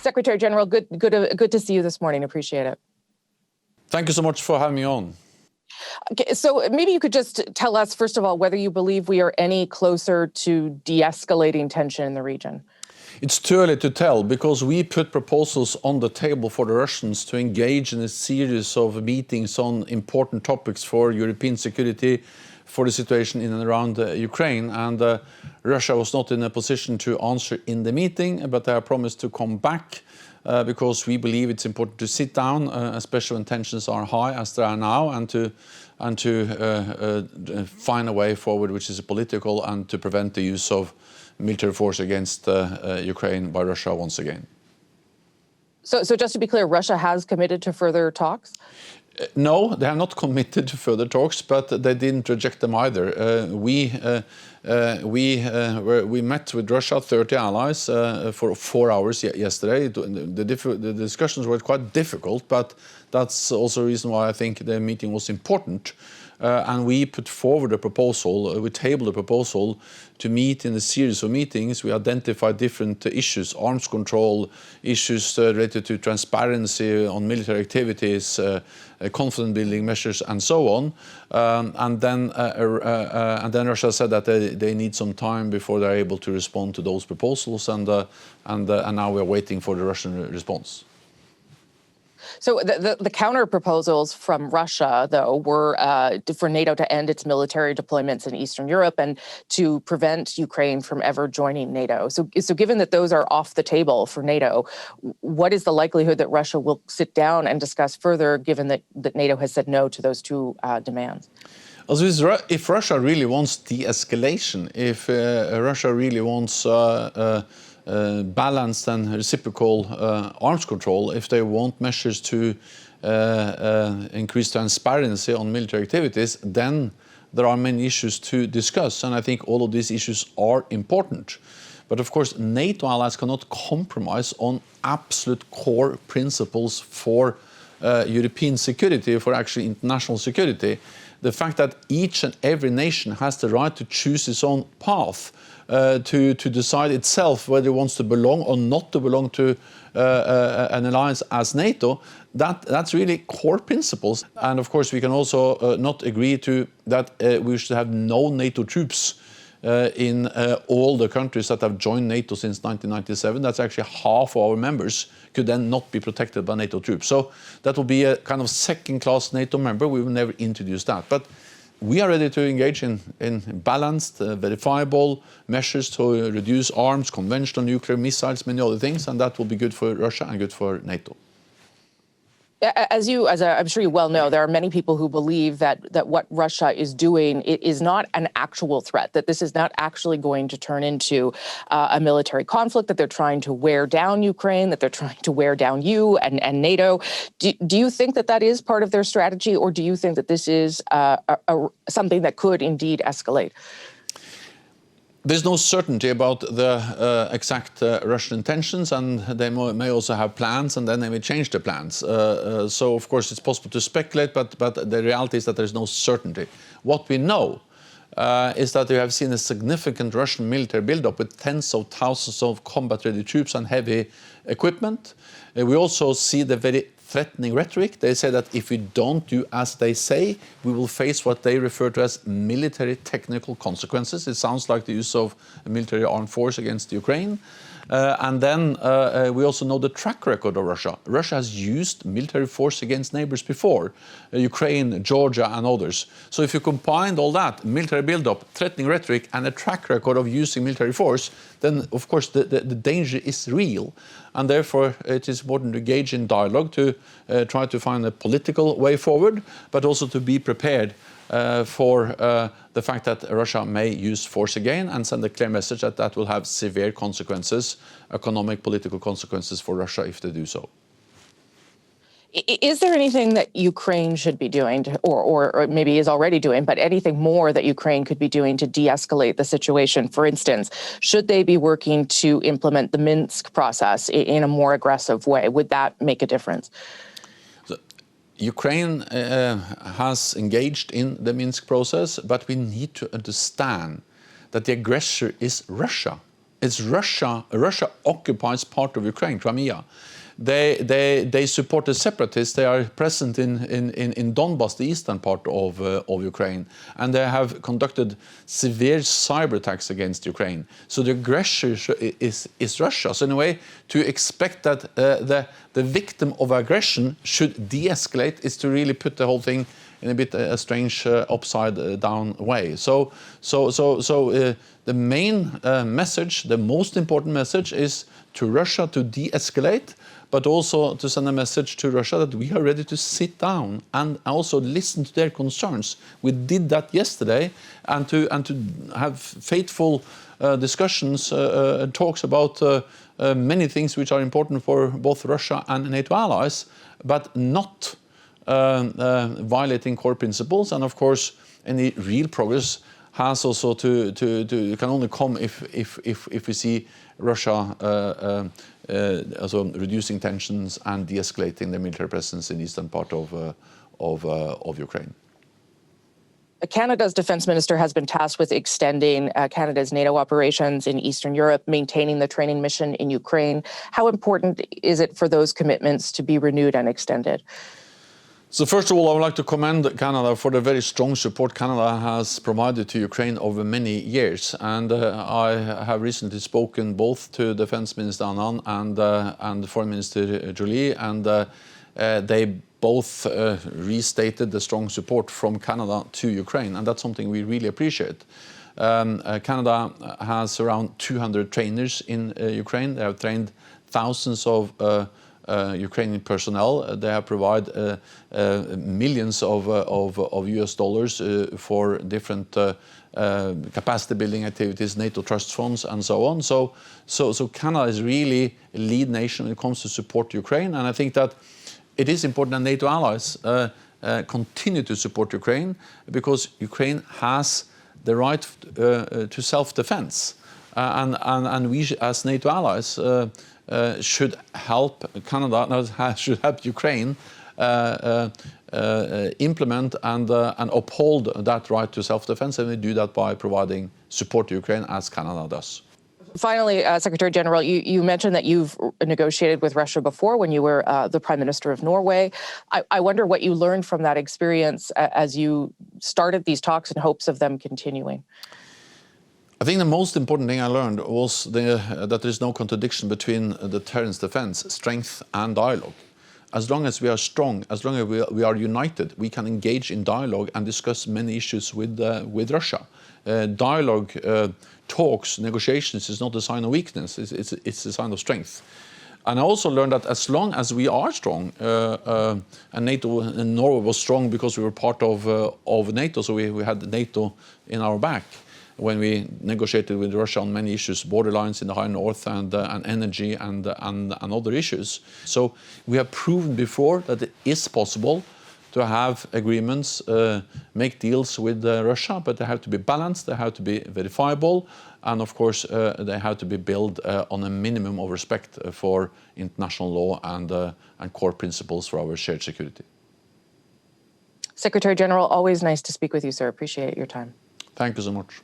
Secretary General, good to see you this morning. Appreciate it. Thank you so much for having me on. Okay, so maybe you could just tell us, first of all, whether you believe we are any closer to de-escalating tension in the region. It's too early to tell, because we put proposals on the table for the Russians to engage in a series of meetings on important topics for European security, for the situation in and around Ukraine. And Russia was not in a position to answer in the meeting, but they have promised to come back because we believe it's important to sit down, especially when tensions are high as they are now, and to find a way forward which is political, and to prevent the use of military force against Ukraine by Russia once again. So just to be clear, Russia has committed to further talks? No, they have not committed to further talks, but they didn't reject them either. We met with Russia, 30 allies, for 4 hours yesterday. The discussions were quite difficult, but that's also a reason why I think the meeting was important. And we put forward a proposal, we tabled a proposal to meet in a series of meetings. We identified different issues, arms control, issues related to transparency on military activities, confidence building measures, and so on. And then Russia said that they need some time before they're able to respond to those proposals, and now we're waiting for the Russian response. So the counter proposals from Russia, though, were for NATO to end its military deployments in Eastern Europe and to prevent Ukraine from ever joining NATO. So given that those are off the table for NATO, what is the likelihood that Russia will sit down and discuss further, given that NATO has said no to those two demands? If Russia really wants de-escalation, if Russia really wants balanced and reciprocal arms control, if they want measures to increase transparency on military activities, then there are many issues to discuss, and I think all of these issues are important. But of course, NATO allies cannot compromise on absolute core principles for European security, for actually international security. The fact that each and every nation has the right to choose its own path, to decide itself whether it wants to belong or not to belong to an alliance as NATO, that's really core principles. And of course, we can also not agree to that we should have no NATO troops in all the countries that have joined NATO since 1997. That's actually half of our members could then not be protected by NATO troops. So that will be a kind of second-class NATO member. We will never introduce that. But we are ready to engage in balanced, verifiable measures to reduce arms, conventional nuclear missiles, many other things, and that will be good for Russia and good for NATO. As I'm sure you well know, there are many people who believe that what Russia is doing is not an actual threat, that this is not actually going to turn into a military conflict, that they're trying to wear down Ukraine, that they're trying to wear down you and NATO. Do you think that is part of their strategy, or do you think that this is something that could indeed escalate? There's no certainty about the exact Russian intentions, and they may also have plans, and then they may change the plans. So, of course, it's possible to speculate, but the reality is that there's no certainty. What we know is that we have seen a significant Russian military buildup with tens of thousands of combat-ready troops and heavy equipment. We also see the very threatening rhetoric. They say that if we don't do as they say, we will face what they refer to as military technical consequences. It sounds like the use of a military armed force against Ukraine. And then we also know the track record of Russia. Russia has used military force against neighbors before, Ukraine, Georgia, and others. So if you combine all that, military buildup, threatening rhetoric, and a track record of using military force, then of course the danger is real. And therefore it is important to engage in dialogue, to try to find a political way forward, but also to be prepared for the fact that Russia may use force again, and send a clear message that that will have severe consequences, economic, political consequences for Russia if they do so. Is there anything that Ukraine should be doing, or maybe is already doing, but anything more that Ukraine could be doing to de-escalate the situation? For instance, should they be working to implement the Minsk process in a more aggressive way? Would that make a difference? Ukraine has engaged in the Minsk process, but we need to understand that the aggressor is Russia. it's Russia. Russia occupies part of Ukraine, Crimea. They support the separatists. They are present in Donbas, the eastern part of Ukraine, and they have conducted severe cyber attacks against Ukraine. So the aggressor is Russia. So in a way, to expect that the victim of aggression should de-escalate is to really put the whole thing in a bit a strange upside down way. So the main message, the most important message, is to Russia to de-escalate, but also to send a message to Russia that we are ready to sit down and also listen to their concerns. We did that yesterday, and to have faithful discussions, talks about many things which are important for both Russia and NATO allies, but not violating core principles. And of course, any real progress has also can only come if we see Russia also reducing tensions and de-escalating the military presence in the eastern part of Ukraine. Canada's defense minister has been tasked with extending Canada's NATO operations in Eastern Europe, maintaining the training mission in Ukraine. How important is it for those commitments to be renewed and extended? So first of all, I would like to commend Canada for the very strong support Canada has provided to Ukraine over many years. And I have recently spoken both to Defense Minister Anand and Foreign Minister Joly, and they both restated the strong support from Canada to Ukraine, and that's something we really appreciate. Canada has around 200 trainers in Ukraine. They have trained thousands of Ukrainian personnel. They have provided millions of US dollars for different capacity building activities, NATO trust funds, and so on. So Canada is really a lead nation when it comes to support Ukraine, and I think that it is important that NATO allies continue to support Ukraine, because Ukraine has the right to self-defense, and we as NATO allies should help should help Ukraine implement and uphold that right to self-defense, and we do that by providing support to Ukraine as Canada does. Finally, Secretary General, you mentioned that you've negotiated with Russia before when you were the Prime Minister of Norway. I wonder what you learned from that experience as you started these talks in hopes of them continuing. I think the most important thing I learned was that there is no contradiction between deterrence defense, strength and dialogue. As long as we are strong, as long as we are united, we can engage in dialogue and discuss many issues with Russia. Dialogue, talks, negotiations is not a sign of weakness, it's a sign of strength. And I also learned that as long as we are strong, and NATO and Norway was strong because we were part of NATO, so we had NATO in our back when we negotiated with Russia on many issues, borderlines in the high north and energy and other issues. So we have proven before that it is possible to have agreements, make deals with Russia, but they have to be balanced, they have to be verifiable, and of course they have to be built on a minimum of respect for international law and core principles for our shared security. Secretary General, always nice to speak with you, sir. Appreciate your time. Thank you so much.